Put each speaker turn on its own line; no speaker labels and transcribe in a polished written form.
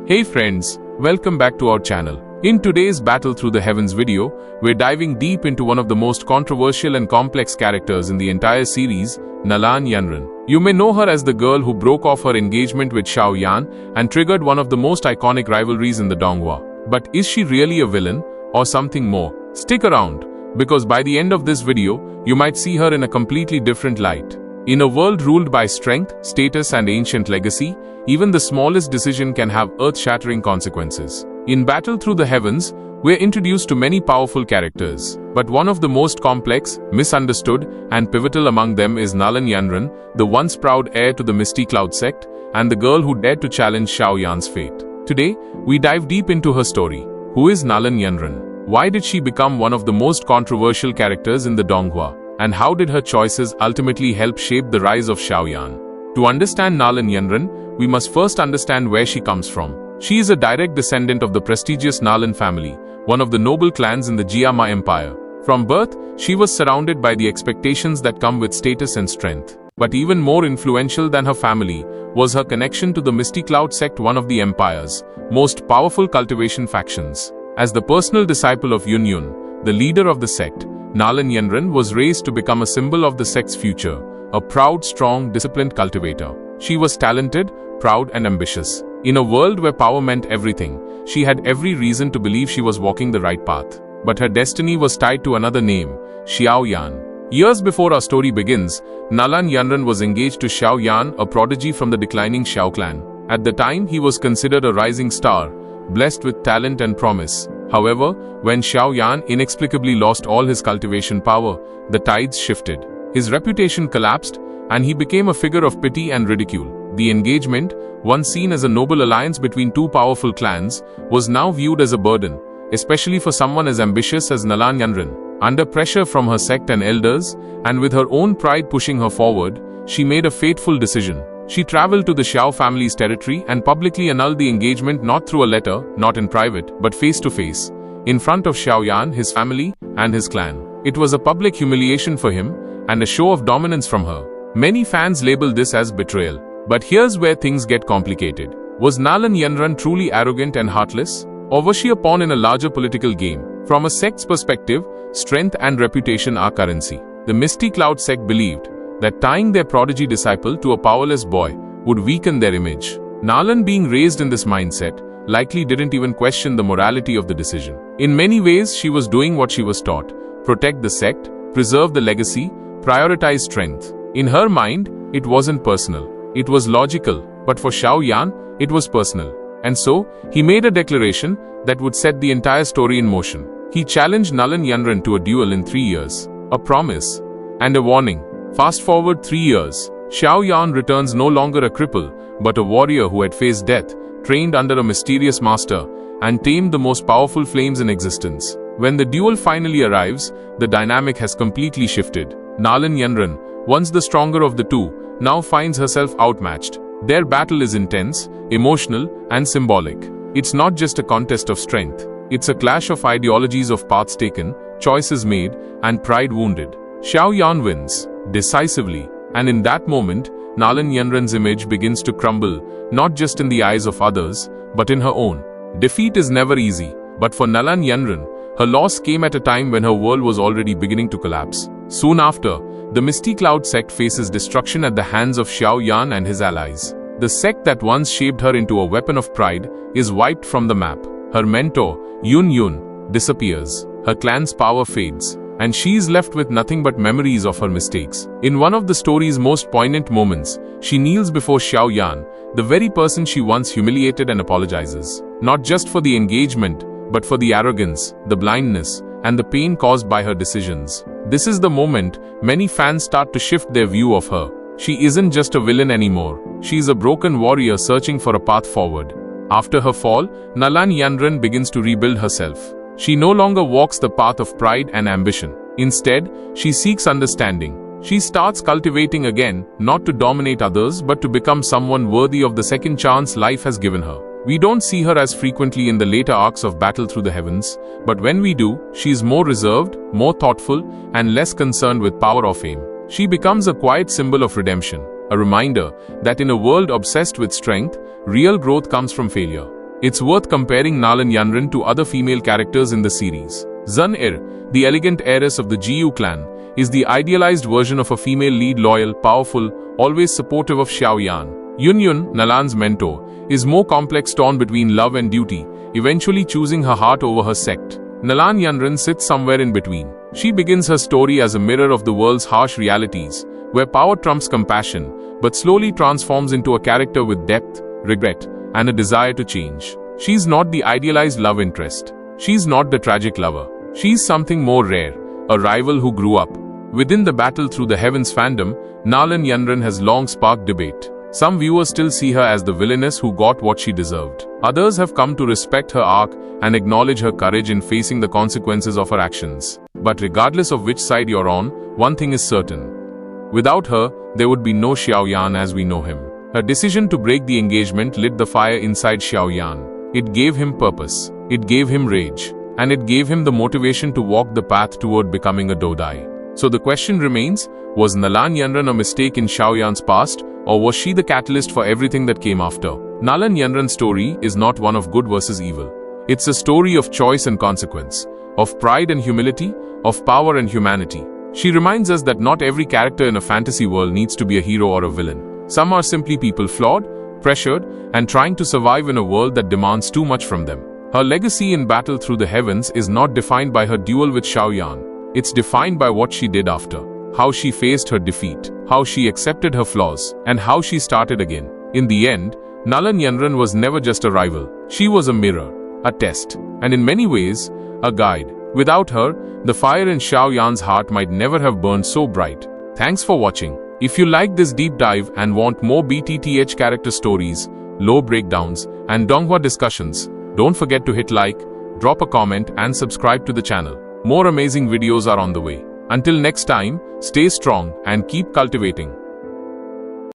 Hey friends, welcome back to our channel. In today's Battle Through the Heavens video, we're diving deep into one of the most controversial and complex characters in the entire series, Nalan Yanran. You may know her as the girl who broke off her engagement with Xiao Yan and triggered one of the most iconic rivalries in the Donghua. But is she really a villain or something more? Stick around, because by the end of this video, you might see her in a completely different light. In a world ruled by strength, status and ancient legacy, even the smallest decision can have earth-shattering consequences. In Battle Through the Heavens, we're introduced to many powerful characters, but one of the most complex, misunderstood, and pivotal among them is Nalan Yanran, the once proud heir to the Misty Cloud Sect, and the girl who dared to challenge Xiao Yan's fate. Today, we dive deep into her story. Who is Nalan Yanran? Why did she become one of the most controversial characters in the Donghua? And how did her choices ultimately help shape the rise of Xiao Yan? To understand Nalan Yanran, we must first understand where she comes from. She is a direct descendant of the prestigious Nalan family, one of the noble clans in the Jiama Empire. From birth, she was surrounded by the expectations that come with status and strength. But even more influential than her family was her connection to the Misty Cloud Sect, one of the empire's most powerful cultivation factions. As the personal disciple of Yun, the leader of the sect, Nalan Yanran was raised to become a symbol of the sect's future, a proud, strong, disciplined cultivator. She was talented, proud and ambitious. In a world where power meant everything, she had every reason to believe she was walking the right path. But her destiny was tied to another name, Xiao Yan. Years before our story begins, Nalan Yanran was engaged to Xiao Yan, a prodigy from the declining Xiao clan. At the time, he was considered a rising star, blessed with talent and promise. However, when Xiao Yan inexplicably lost all his cultivation power, the tides shifted. His reputation collapsed, and he became a figure of pity and ridicule. The engagement, once seen as a noble alliance between two powerful clans, was now viewed as a burden, especially for someone as ambitious as Nalan Yanran. Under pressure from her sect and elders, and with her own pride pushing her forward, she made a fateful decision. She traveled to the Xiao family's territory and publicly annulled the engagement, not through a letter, not in private, but face to face, in front of Xiao Yan, his family, and his clan. It was a public humiliation for him, and a show of dominance from her. Many fans label this as betrayal. But here's where things get complicated. Was Nalan Yanran truly arrogant and heartless? Or was she a pawn in a larger political game? From a sect's perspective, strength and reputation are currency. The Misty Cloud Sect believed that tying their prodigy disciple to a powerless boy would weaken their image. Nalan, being raised in this mindset, likely didn't even question the morality of the decision. In many ways, she was doing what she was taught: protect the sect, preserve the legacy, prioritize strength. In her mind, it wasn't personal. It was logical, but for Xiao Yan, it was personal. And so, he made a declaration that would set the entire story in motion. He challenged Nalan Yanran to a duel in 3 years, a promise, and a warning. Fast forward 3 years, Xiao Yan returns no longer a cripple, but a warrior who had faced death, trained under a mysterious master, and tamed the most powerful flames in existence. When the duel finally arrives, the dynamic has completely shifted. Nalan Yanran, once the stronger of the two, now finds herself outmatched. Their battle is intense, emotional, and symbolic. It's not just a contest of strength. It's a clash of ideologies, of paths taken, choices made, and pride wounded. Xiao Yan wins, decisively, and in that moment, Nalan Yanran's image begins to crumble, not just in the eyes of others, but in her own. Defeat is never easy, but for Nalan Yanran, her loss came at a time when her world was already beginning to collapse. Soon after, the Misty Cloud Sect faces destruction at the hands of Xiao Yan and his allies. The sect that once shaped her into a weapon of pride is wiped from the map. Her mentor, Yun, disappears. Her clan's power fades, and she is left with nothing but memories of her mistakes. In one of the story's most poignant moments, she kneels before Xiao Yan, the very person she once humiliated, and apologizes. Not just for the engagement, but for the arrogance, the blindness, and the pain caused by her decisions. This is the moment many fans start to shift their view of her. She isn't just a villain anymore. She's a broken warrior searching for a path forward. After her fall, Nalan Yanran begins to rebuild herself. She no longer walks the path of pride and ambition. Instead, she seeks understanding. She starts cultivating again, not to dominate others, but to become someone worthy of the second chance life has given her. We don't see her as frequently in the later arcs of Battle Through the Heavens, but when we do, she is more reserved, more thoughtful, and less concerned with power or fame. She becomes a quiet symbol of redemption, a reminder that in a world obsessed with strength, real growth comes from failure. it's worth comparing Nalan Yanran to other female characters in the series. Zun-Er, the elegant heiress of the Jiu clan, is the idealized version of a female lead, loyal, powerful, always supportive of Xiao Yan. Yun, Nalan's mentor, is more complex, torn between love and duty, eventually choosing her heart over her sect. Nalan Yanran sits somewhere in between. She begins her story as a mirror of the world's harsh realities, where power trumps compassion, but slowly transforms into a character with depth, regret, and a desire to change. She's not the idealized love interest. She's not the tragic lover. She's something more rare, a rival who grew up. Within the Battle Through the Heavens fandom, Nalan Yanran has long sparked debate. Some viewers still see her as the villainess who got what she deserved. Others have come to respect her arc and acknowledge her courage in facing the consequences of her actions. But regardless of which side you're on, one thing is certain. Without her, there would be no Xiao Yan as we know him. Her decision to break the engagement lit the fire inside Xiao Yan. It gave him purpose, it gave him rage, and it gave him the motivation to walk the path toward becoming a Dodai. So the question remains, was Nalan Yanran a mistake in Xiao Yan's past, or was she the catalyst for everything that came after? Nalan Yanran's story is not one of good versus evil. It's a story of choice and consequence, of pride and humility, of power and humanity. She reminds us that not every character in a fantasy world needs to be a hero or a villain. Some are simply people flawed, pressured, and trying to survive in a world that demands too much from them. Her legacy in Battle Through the Heavens is not defined by her duel with Xiao Yan. It's defined by what she did after, how she faced her defeat, how she accepted her flaws, and how she started again. In the end, Nalan Yanran was never just a rival. She was a mirror, a test, and in many ways, a guide. Without her, the fire in Xiao Yan's heart might never have burned so bright. Thanks for watching. If you like this deep dive and want more Btth character stories, lore breakdowns, and Donghua discussions, don't forget to hit like, drop a comment, and subscribe to the channel. More amazing videos are on the way. Until next time, stay strong and keep cultivating.